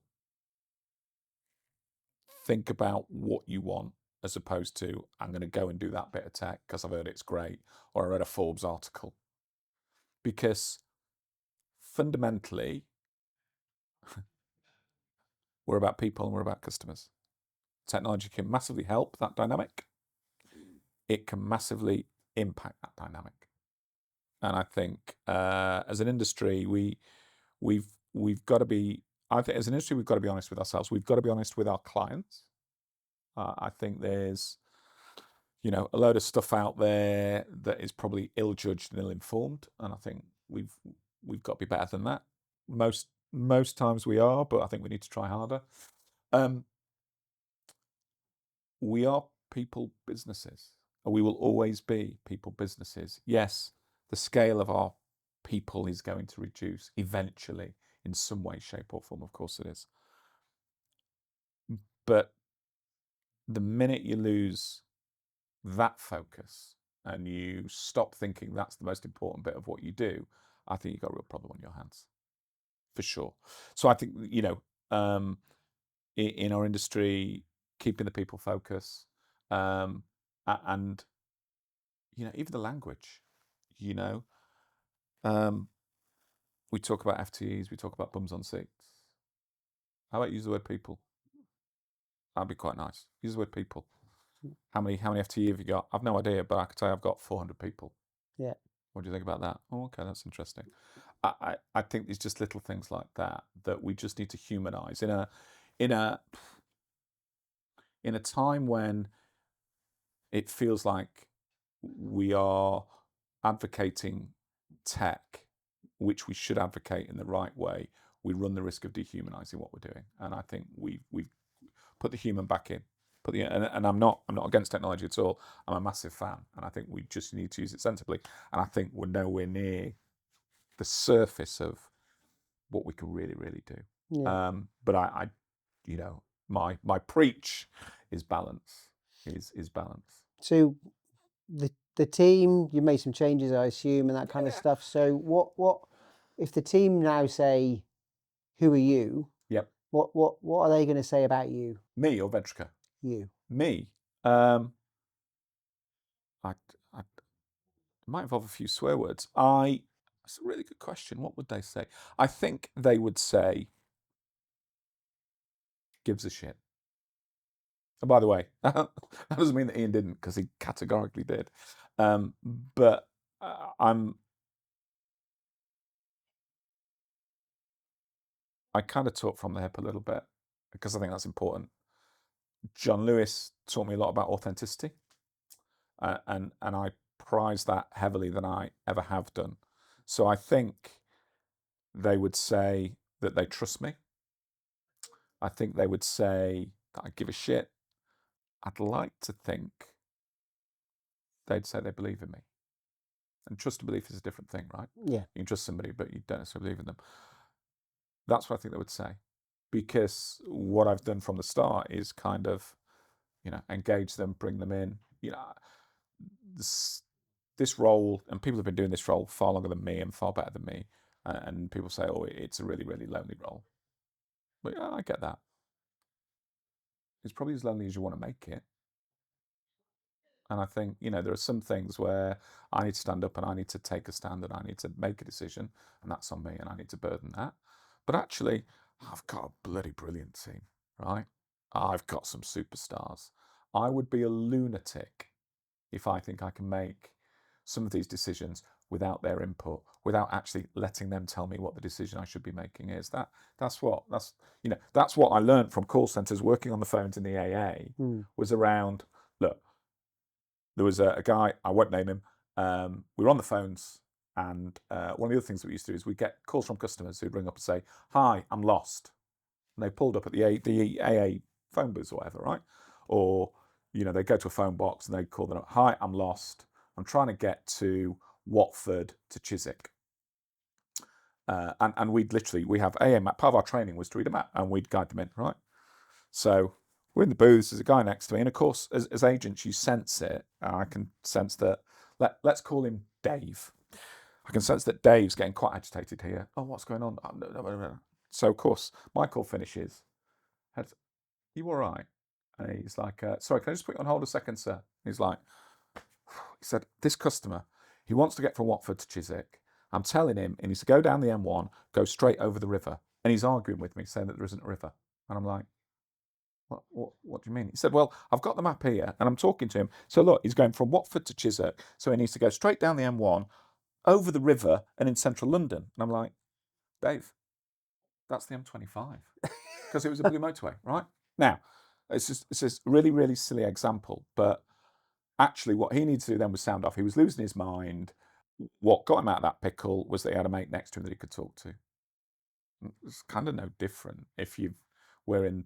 Think about what you want as opposed to, I'm going to go and do that bit of tech because I've heard it's great, or I read a Forbes article. Because fundamentally, We're about people and we're about customers. Technology can massively help that dynamic. It can massively impact that dynamic. And I think as an industry, we've got to be. I think as an industry, we've got to be honest with ourselves. We've got to be honest with our clients. I think there's, a load of stuff out there that is probably ill-judged and ill-informed, and I think we've got to be better than that. Most times we are, but I think we need to try harder. We are people businesses, and we will always be people businesses. Yes, the scale of our people is going to reduce eventually in some way, shape, or form. Of course it is. But the minute you lose that focus and you stop thinking that's the most important bit of what you do, I think you've got a real problem on your hands, for sure. So I think, in our industry, keeping the people focus, and even the language, we talk about FTEs, we talk about bums on seats. How about use the word people? That'd be quite nice. Use the word people. How many FTE have you got? I've no idea, but I can tell you I've got 400 people. Yeah. What do you think about that? Oh, okay, that's interesting. I think there's just little things like that we just need to humanize in a time when it feels like we are advocating tech, which we should advocate in the right way. We run the risk of dehumanizing what we're doing, and I think we've put the human back in. And I'm not against technology at all. I'm a massive fan, and I think we just need to use it sensibly. And I think we're nowhere near the surface of what we can really, really do. Yeah. But I my preach is balance. Is balance. So the team, you made some changes, I assume, and that kind of stuff. So what if the team now say, "Who are you?" Yep. What are they going to say about you? Me or Ventrica? You. Me. I might involve a few swear words. That's a really good question. What would they say? I think they would say, gives a shit. And by the way, that doesn't mean that Ian didn't, because he categorically did. But I kind of talk from the hip a little bit, because I think that's important. John Lewis taught me a lot about authenticity, and I prize that heavily than I ever have done. So I think they would say that they trust me. I think they would say that I give a shit. I'd like to think they'd say they believe in me. And trust and belief is a different thing, right? Yeah. You can trust somebody, but you don't necessarily believe in them. That's what I think they would say. Because what I've done from the start is kind of, engage them, bring them in. This role, and people have been doing this role far longer than me and far better than me. And people say, oh, it's a really, really lonely role. But yeah, I get that. It's probably as lonely as you want to make it. And I think, there are some things where I need to stand up and I need to take a stand and I need to make a decision, and that's on me, and I need to burden that. But actually, I've got a bloody brilliant team, right? I've got some superstars. I would be a lunatic if I think I can make some of these decisions without their input, without actually letting them tell me what the decision I should be making is. That's what I learned from call centers working on the phones in the AA was around, look, there was a guy, I won't name him, we were on the phones, and one of the other things that we used to do is we get calls from customers who'd ring up and say, hi, I'm lost. And they pulled up at the AA phone booths or whatever, right? Or, they go to a phone box and they call them up, hi, I'm lost. I'm trying to get to Watford to Chiswick. And we have AA map. Part of our training was to read a map, and we'd guide them in, right? So we're in the booths, there's a guy next to me, and of course, as agents, you sense it. I can sense that, let's call him Dave. I can sense that Dave's getting quite agitated here. Oh, what's going on? Oh, no. So, of course, my call finishes. Are you all right? And he's like, sorry, can I just put you on hold a second, sir? He's like, he said, this customer, he wants to get from Watford to Chiswick. I'm telling him he needs to go down the M1, go straight over the river. And he's arguing with me, saying that there isn't a river, And I'm like, what do you mean? He said, well, I've got the map here, and I'm talking to him. So look, he's going from Watford to Chiswick, so he needs to go straight down the M1, over the river, and in central London. And I'm like, Dave, that's the M25, because it was a blue motorway, right? Now, it's just really, really silly example, but actually what he needed to do then was sound off. He was losing his mind. What got him out of that pickle was that he had a mate next to him that he could talk to. It's kind of no different if you were in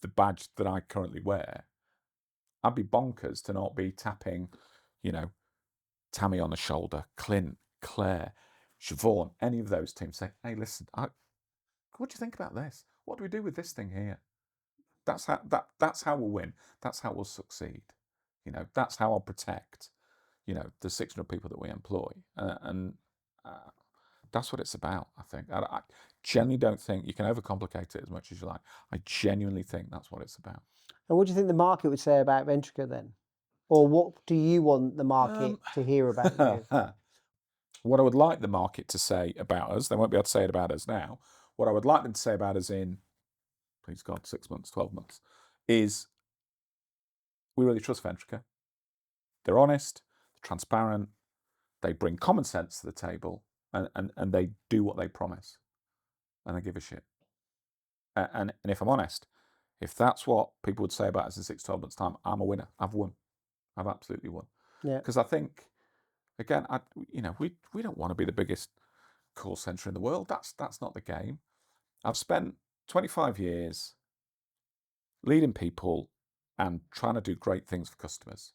the badge that I currently wear. I'd be bonkers to not be tapping, you know, Tammy on the shoulder, Clint, Claire, Siobhan, any of those teams, say, hey, listen, what do you think about this? What do we do with this thing here? That's how we'll win. That's how we'll succeed. You know, that's how I'll protect, you know, the 600 people that we employ. And that's what it's about, I think. I genuinely don't think you can overcomplicate it as much as you like. I genuinely think that's what it's about. And what do you think the market would say about Ventrica then? Or what do you want the market to hear about you? What I would like the market to say about us, they won't be able to say it about us now. What I would like them to say about us in, please God, 6 months, 12 months, is we really trust Ventrica. They're honest, they're transparent, they bring common sense to the table, and they do what they promise, and they give a shit. And if I'm honest, if that's what people would say about us in 6 to 12 months' time, I'm a winner. I've won. I've absolutely won. Yeah. Because I think, again, we don't want to be the biggest call centre in the world. That's not the game. I've spent 25 years leading people and trying to do great things for customers.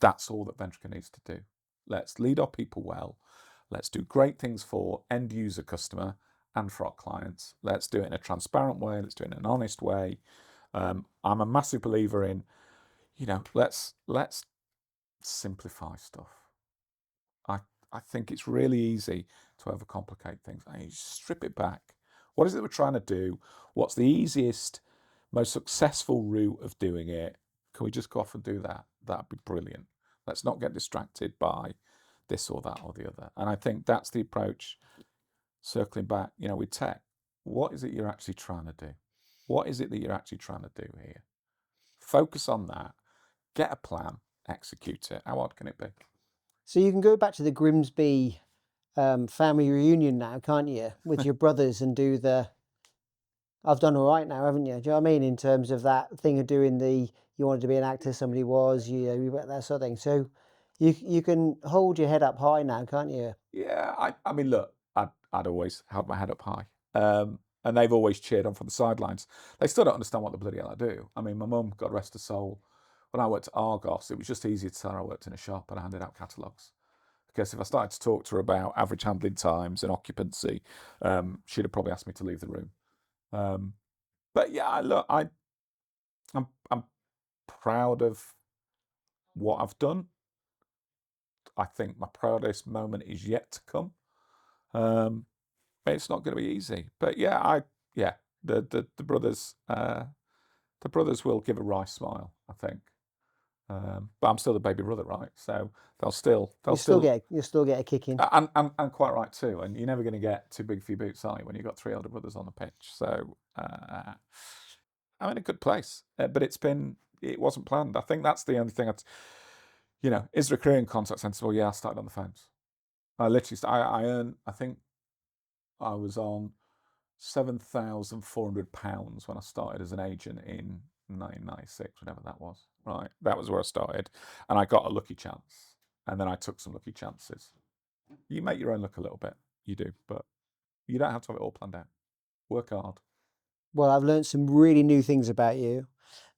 That's all that Ventrica needs to do. Let's lead our people well. Let's do great things for end user customer and for our clients. Let's do it in a transparent way. Let's do it in an honest way. I'm a massive believer in, you know, let's simplify stuff. I think it's really easy to overcomplicate things. I mean, strip it back. What is it we're trying to do? What's the easiest, most successful route of doing it? Can we just go off and do that? That'd be brilliant. Let's not get distracted by this or that or the other. And I think that's the approach, circling back, you know, with tech. What is it you're actually trying to do? What is it that you're actually trying to do here? Focus on that. Get a plan. Execute it. How hard can it be? So you can go back to the Grimsby family reunion now, can't you, with your brothers and do the I've done all right now, haven't you? Do you know what I mean? In terms of that thing of doing the you wanted to be an actor, somebody was, that sort of thing. So you can hold your head up high now, can't you? Yeah, I mean, look, I'd always held my head up high. And they've always cheered on from the sidelines. They still don't understand what the bloody hell I do. I mean, my mum, God rest her soul, when I worked at Argos, it was just easier to tell her I worked in a shop and I handed out catalogues. Because if I started to talk to her about average handling times and occupancy, she'd have probably asked me to leave the room. But yeah, look, I'm proud of what I've done. I think my proudest moment is yet to come. It's not going to be easy, but yeah, the brothers will give a wry smile, I think. But I'm still the baby brother, right? So they'll still You'll still get a kick in. and quite right too. And you're never going to get too big for your boots, are you? When you've got 3 older brothers on the pitch. So I'm in a good place, but it wasn't planned. I think that's the only thing. Is there a career in contact centres? Well, yeah, I started on the phones. I literally, I earned, I think I was on £7,400 when I started as an agent in 1996, whenever that was. Right, that was where I started, and I got a lucky chance, and then I took some lucky chances. You make your own luck a little bit, you do, but you don't have to have it all planned out. Work hard. Well, I've learned some really new things about you.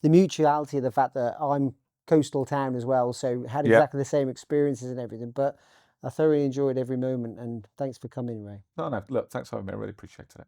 The mutuality of the fact that I'm coastal town as well, so had Yeah. exactly the same experiences and everything. But I thoroughly enjoyed every moment, and thanks for coming, Ray. No, look, thanks for having me. I really appreciated it.